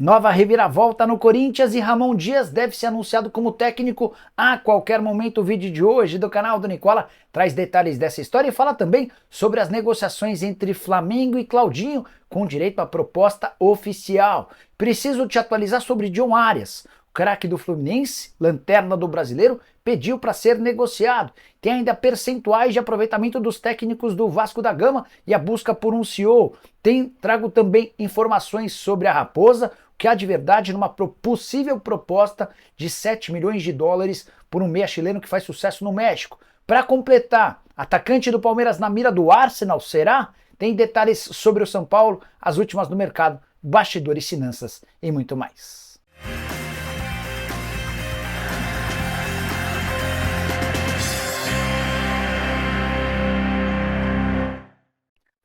Nova reviravolta no Corinthians e Ramon Dias deve ser anunciado como técnico a qualquer momento. O vídeo de hoje do canal do Nicola traz detalhes dessa história e fala também sobre as negociações entre Flamengo e Claudinho com direito à proposta oficial. Preciso te atualizar sobre John Arias. O craque do Fluminense, lanterna do Brasileiro, pediu para ser negociado. Tem ainda percentuais de aproveitamento dos técnicos do Vasco da Gama e a busca por um CEO. Trago também informações sobre a Raposa, o que há de verdade numa possível proposta de 7 milhões de dólares por um meia chileno que faz sucesso no México. Para completar, atacante do Palmeiras na mira do Arsenal, será? Tem detalhes sobre o São Paulo, as últimas do mercado, bastidores, finanças e muito mais.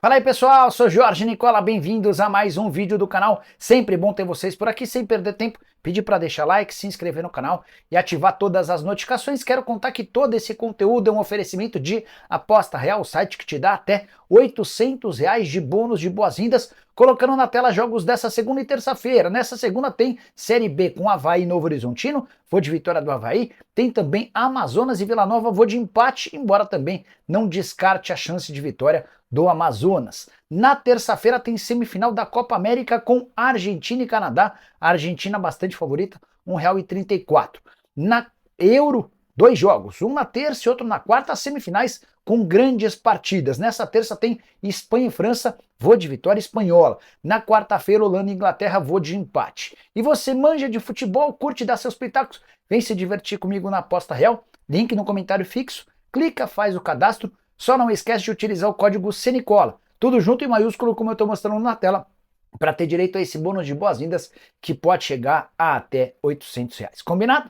Fala aí pessoal, sou Jorge Nicola, bem-vindos a mais um vídeo do canal. Sempre bom ter vocês por aqui, sem perder tempo, pedir para deixar like, se inscrever no canal e ativar todas as notificações. Quero contar que todo esse conteúdo é um oferecimento de Aposta Real, o site que te dá até R$ 800 de bônus de boas-vindas, colocando na tela jogos dessa segunda e terça-feira. Nessa segunda tem Série B com Avaí e Novo Horizontino, vou de vitória do Avaí. Tem também Amazonas e Vila Nova, vou de empate, embora também não descarte a chance de vitória do Amazonas. Na terça-feira tem semifinal da Copa América com Argentina e Canadá. A Argentina bastante favorita, R$ 1,34. Na Euro, 2 jogos, um na terça e outro na quarta, semifinais com grandes partidas. Nessa terça tem Espanha e França, vou de vitória espanhola. Na quarta-feira, Holanda e Inglaterra, vou de empate. E você manja de futebol, curte dar seus pitacos? Vem se divertir comigo na Aposta Real, link no comentário fixo, clica, faz o cadastro, só não esquece de utilizar o código CNICOLA, tudo junto em maiúsculo como eu estou mostrando na tela, para ter direito a esse bônus de boas-vindas que pode chegar a até R$ 800. Combinado?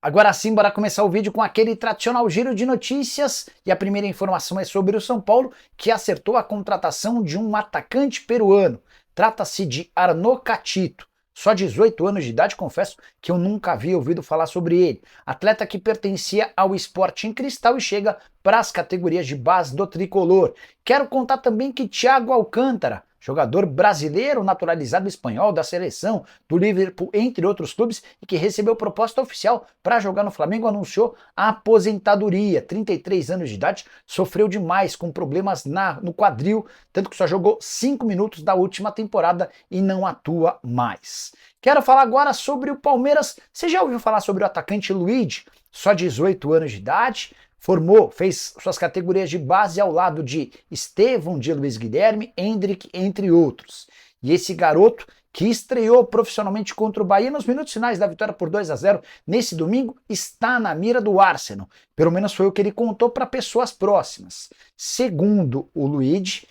Agora sim, bora começar o vídeo com aquele tradicional giro de notícias. E a primeira informação é sobre o São Paulo, que acertou a contratação de um atacante peruano. Trata-se de Arnaud Catito. Só 18 anos de idade, confesso que eu nunca havia ouvido falar sobre ele. Atleta que pertencia ao Sporting Cristal e chega para as categorias de base do tricolor. Quero contar também que Thiago Alcântara, jogador brasileiro naturalizado espanhol da seleção do Liverpool, entre outros clubes, e que recebeu proposta oficial para jogar no Flamengo, anunciou a aposentadoria. 33 anos de idade, sofreu demais com problemas no quadril, tanto que só jogou 5 minutos da última temporada e não atua mais. Quero falar agora sobre o Palmeiras. Você já ouviu falar sobre o atacante Luigi? Só 18 anos de idade, fez suas categorias de base ao lado de Estevão, de Luiz Guilherme, Hendrick, entre outros. E esse garoto que estreou profissionalmente contra o Bahia nos minutos finais da vitória por 2-0 nesse domingo, está na mira do Arsenal. Pelo menos foi o que ele contou para pessoas próximas. Segundo o Luigi,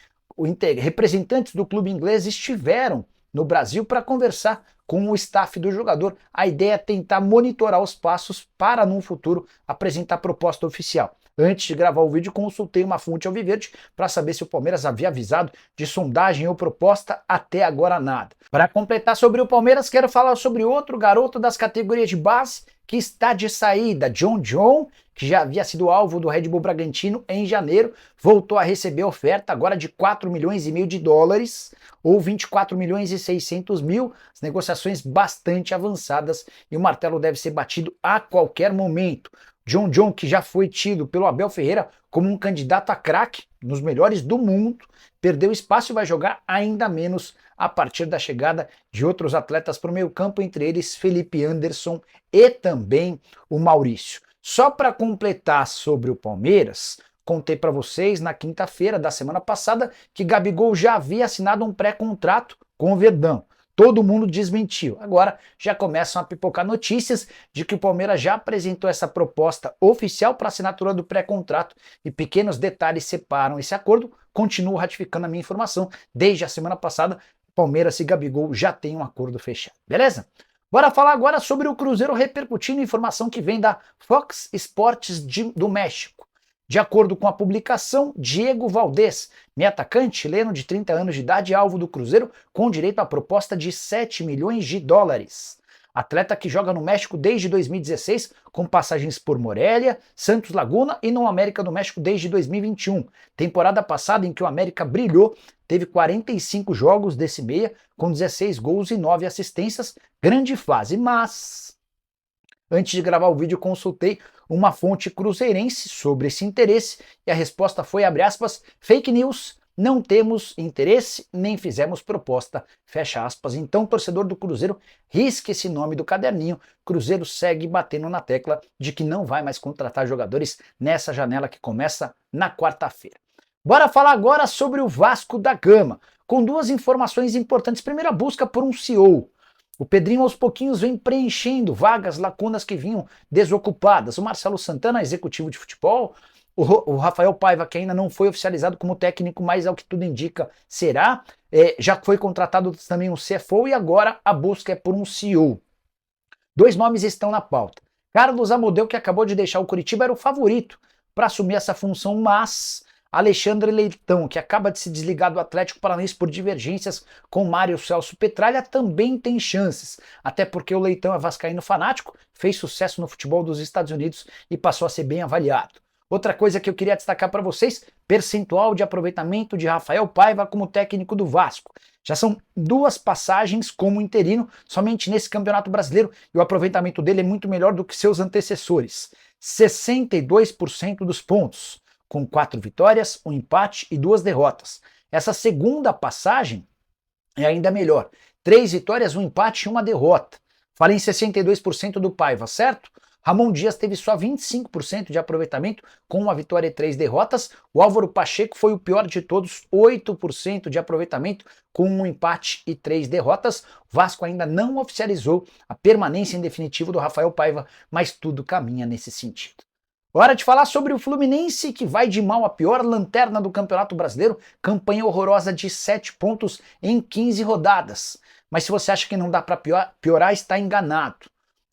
representantes do clube inglês estiveram no Brasil para conversar com o staff do jogador. A ideia é tentar monitorar os passos para, num futuro, apresentar proposta oficial. Antes de gravar o vídeo, consultei uma fonte alviverde para saber se o Palmeiras havia avisado de sondagem ou proposta. Até agora nada. Para completar sobre o Palmeiras, quero falar sobre outro garoto das categorias de base que está de saída, John, que já havia sido alvo do Red Bull Bragantino em janeiro, voltou a receber oferta agora de 4,5 milhões de dólares, ou 24 milhões e 600 mil, as negociações bastante avançadas e o martelo deve ser batido a qualquer momento. John, que já foi tido pelo Abel Ferreira como um candidato a craque, nos melhores do mundo, perdeu espaço e vai jogar ainda menos a partir da chegada de outros atletas para o meio campo, entre eles Felipe Anderson e também o Maurício. Só para completar sobre o Palmeiras, contei para vocês na quinta-feira da semana passada que Gabigol já havia assinado um pré-contrato com o Verdão. Todo mundo desmentiu. Agora já começam a pipocar notícias de que o Palmeiras já apresentou essa proposta oficial para assinatura do pré-contrato e pequenos detalhes separam esse acordo. Continuo ratificando a minha informação. Desde a semana passada, Palmeiras e Gabigol já têm um acordo fechado. Beleza? Bora falar agora sobre o Cruzeiro repercutindo informação que vem da Fox Sports do México. De acordo com a publicação, Diego Valdés, meio atacante chileno de 30 anos de idade, alvo do Cruzeiro, com direito à proposta de 7 milhões de dólares. Atleta que joga no México desde 2016, com passagens por Morelia, Santos Laguna e no América do México desde 2021. Temporada passada em que o América brilhou, teve 45 jogos desse meia, com 16 gols e 9 assistências, grande fase, mas antes de gravar o vídeo consultei uma fonte cruzeirense sobre esse interesse e a resposta foi, abre aspas, fake news, não temos interesse, nem fizemos proposta, fecha aspas. Então, torcedor do Cruzeiro, risque esse nome do caderninho. Cruzeiro segue batendo na tecla de que não vai mais contratar jogadores nessa janela que começa na quarta-feira. Bora falar agora sobre o Vasco da Gama, com duas informações importantes. Primeiro, a busca por um CEO. O Pedrinho aos pouquinhos vem preenchendo vagas, lacunas que vinham desocupadas. O Marcelo Santana, executivo de futebol, o Rafael Paiva, que ainda não foi oficializado como técnico, mas ao que tudo indica será, já foi contratado também um CFO e agora a busca é por um CEO. Dois nomes estão na pauta. Carlos Amodeu, que acabou de deixar o Curitiba, era o favorito para assumir essa função, mas Alexandre Leitão, que acaba de se desligar do Atlético Paranaense por divergências com Mário Celso Petralha, também tem chances, até porque o Leitão é vascaíno fanático, fez sucesso no futebol dos Estados Unidos e passou a ser bem avaliado. Outra coisa que eu queria destacar para vocês, percentual de aproveitamento de Rafael Paiva como técnico do Vasco. Já são duas passagens como interino, somente nesse Campeonato Brasileiro, e o aproveitamento dele é muito melhor do que seus antecessores. 62% dos pontos, com 4 vitórias, 1 empate e 2 derrotas. Essa segunda passagem é ainda melhor. 3 vitórias, 1 empate e 1 derrota. Falei em 62% do Paiva, certo? Ramon Dias teve só 25% de aproveitamento, com 1 vitória e 3 derrotas. O Álvaro Pacheco foi o pior de todos, 8% de aproveitamento, com 1 empate e 3 derrotas. O Vasco ainda não oficializou a permanência em definitivo do Rafael Paiva, mas tudo caminha nesse sentido. Hora de falar sobre o Fluminense, que vai de mal a pior, lanterna do Campeonato Brasileiro, campanha horrorosa de 7 pontos em 15 rodadas. Mas se você acha que não dá para piorar, está enganado.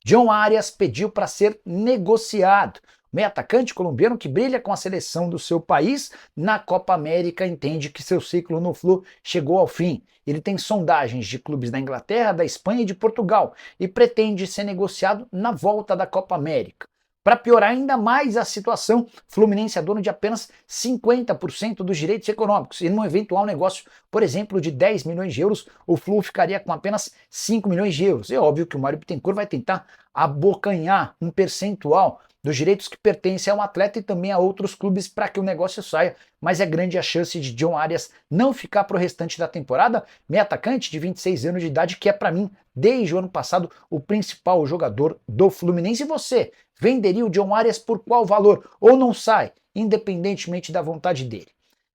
John Arias pediu para ser negociado. O meio-atacante colombiano que brilha com a seleção do seu país na Copa América entende que seu ciclo no Flu chegou ao fim. Ele tem sondagens de clubes da Inglaterra, da Espanha e de Portugal e pretende ser negociado na volta da Copa América. Para piorar ainda mais a situação, Fluminense é dono de apenas 50% dos direitos econômicos e num eventual negócio, por exemplo, de 10 milhões de euros, o Flu ficaria com apenas 5 milhões de euros. É óbvio que o Mário Bittencourt vai tentar abocanhar um percentual dos direitos que pertencem a um atleta e também a outros clubes para que o negócio saia, mas é grande a chance de John Arias não ficar para o restante da temporada. Meio atacante de 26 anos de idade, que é para mim, desde o ano passado, o principal jogador do Fluminense. E você, venderia o John Arias por qual valor? Ou não sai, independentemente da vontade dele?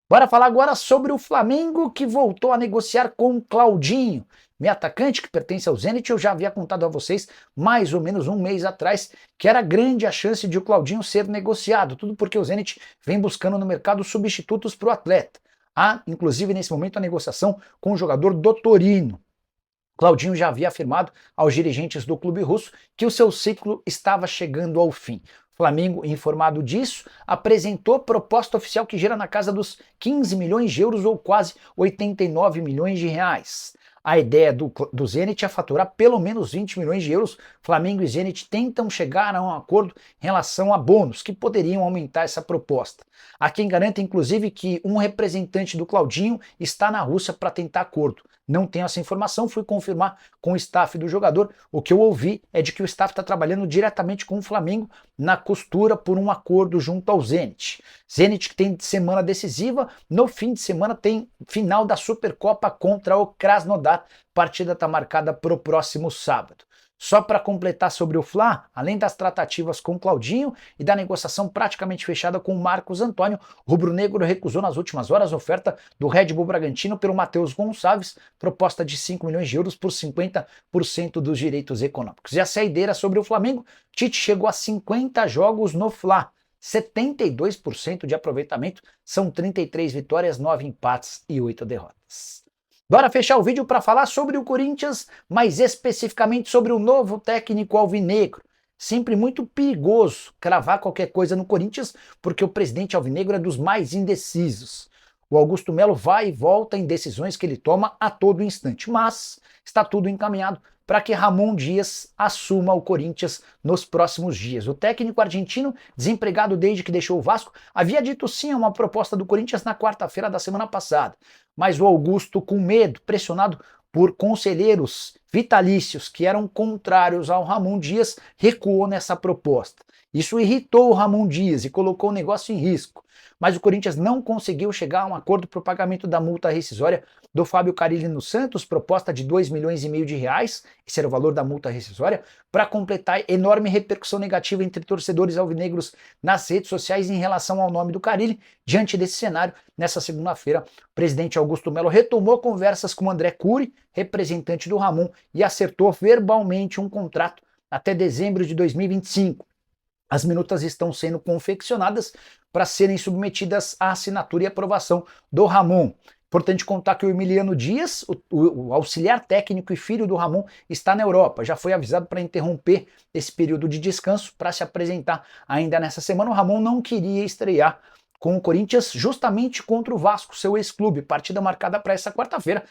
Bora falar agora sobre o Flamengo, que voltou a negociar com o Claudinho, meio atacante que pertence ao Zenit. Eu já havia contado a vocês mais ou menos um mês atrás que era grande a chance de o Claudinho ser negociado, tudo porque o Zenit vem buscando no mercado substitutos para o atleta. Há, inclusive, nesse momento, a negociação com o jogador do Torino. Claudinho já havia afirmado aos dirigentes do clube russo que o seu ciclo estava chegando ao fim. Flamengo, informado disso, apresentou proposta oficial que gira na casa dos 15 milhões de euros ou quase 89 milhões de reais. A ideia do Zenit é faturar pelo menos 20 milhões de euros. Flamengo e Zenit tentam chegar a um acordo em relação a bônus, que poderiam aumentar essa proposta. Há quem garanta, inclusive, que um representante do Claudinho está na Rússia para tentar acordo. Não tenho essa informação, fui confirmar com o staff do jogador. O que eu ouvi é de que o staff está trabalhando diretamente com o Flamengo na costura por um acordo junto ao Zenit. Zenit que tem semana decisiva, no fim de semana tem final da Supercopa contra o Krasnodar. Partida está marcada para o próximo sábado. Só para completar sobre o Fla, além das tratativas com o Claudinho e da negociação praticamente fechada com o Marcos Antônio, o rubro-negro recusou nas últimas horas a oferta do Red Bull Bragantino pelo Matheus Gonçalves, proposta de 5 milhões de euros por 50% dos direitos econômicos. E a saideira sobre o Flamengo, Tite chegou a 50 jogos no Fla, 72% de aproveitamento, são 33 vitórias, 9 empates e 8 derrotas. Bora fechar o vídeo para falar sobre o Corinthians, mais especificamente sobre o novo técnico alvinegro. Sempre muito perigoso cravar qualquer coisa no Corinthians, porque o presidente alvinegro é dos mais indecisos. O Augusto Melo vai e volta em decisões que ele toma a todo instante, mas está tudo encaminhado para que Ramon Dias assuma o Corinthians nos próximos dias. O técnico argentino, desempregado desde que deixou o Vasco, havia dito sim a uma proposta do Corinthians na quarta-feira da semana passada, mas o Augusto, com medo, pressionado por conselheiros vitalícios que eram contrários ao Ramon Dias, recuou nessa proposta. Isso irritou o Ramon Dias e colocou o negócio em risco. Mas o Corinthians não conseguiu chegar a um acordo para o pagamento da multa rescisória do Fábio Carille no Santos, proposta de 2,5 milhões de reais, esse era o valor da multa rescisória, para completar enorme repercussão negativa entre torcedores alvinegros nas redes sociais em relação ao nome do Carille. Diante desse cenário, nessa segunda-feira, o presidente Augusto Melo retomou conversas com André Cury, representante do Ramon, e acertou verbalmente um contrato até dezembro de 2025. As minutas estão sendo confeccionadas para serem submetidas à assinatura e aprovação do Ramon. Importante contar que o Emiliano Dias, o auxiliar técnico e filho do Ramon, está na Europa. Já foi avisado para interromper esse período de descanso para se apresentar ainda nessa semana. O Ramon não queria estrear com o Corinthians justamente contra o Vasco, seu ex-clube. Partida marcada para essa quarta-feira.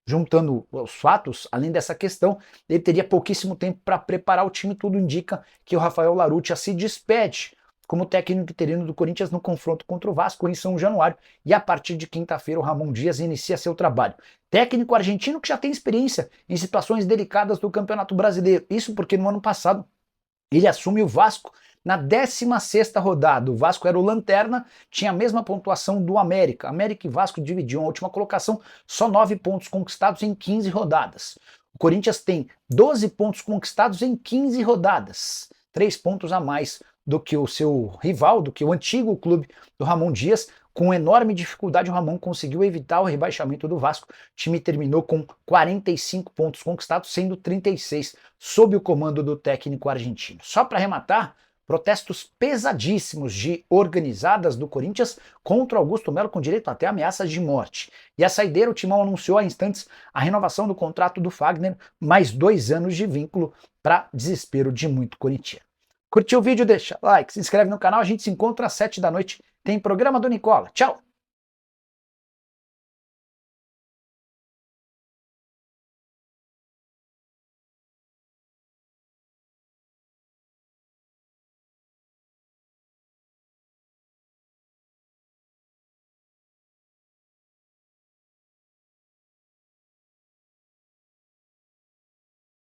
Juntando os fatos, além dessa questão, ele teria pouquíssimo tempo para preparar o time. Tudo indica que o Rafael Larrutia se despede como técnico interino do Corinthians no confronto contra o Vasco em São Januário, e a partir de quinta-feira o Ramon Dias inicia seu trabalho. Técnico argentino que já tem experiência em situações delicadas do Campeonato Brasileiro, isso porque no ano passado ele assume o Vasco na 16ª rodada. O Vasco era o lanterna, tinha a mesma pontuação do América. América e Vasco dividiam a última colocação, só 9 pontos conquistados em 15 rodadas. O Corinthians tem 12 pontos conquistados em 15 rodadas, 3 pontos a mais do que o seu rival, do que o antigo clube do Ramon Dias. Com enorme dificuldade, o Ramon conseguiu evitar o rebaixamento do Vasco. O time terminou com 45 pontos conquistados, sendo 36 sob o comando do técnico argentino. Só para arrematar, protestos pesadíssimos de organizadas do Corinthians contra Augusto Melo, com direito até ameaças de morte. E a saideira, o Timão anunciou há instantes a renovação do contrato do Fagner, mais 2 anos de vínculo, para desespero de muito corintiano. Curtiu o vídeo? Deixa like, se inscreve no canal, a gente se encontra às 7 da noite. Tem programa do Nicola. Tchau!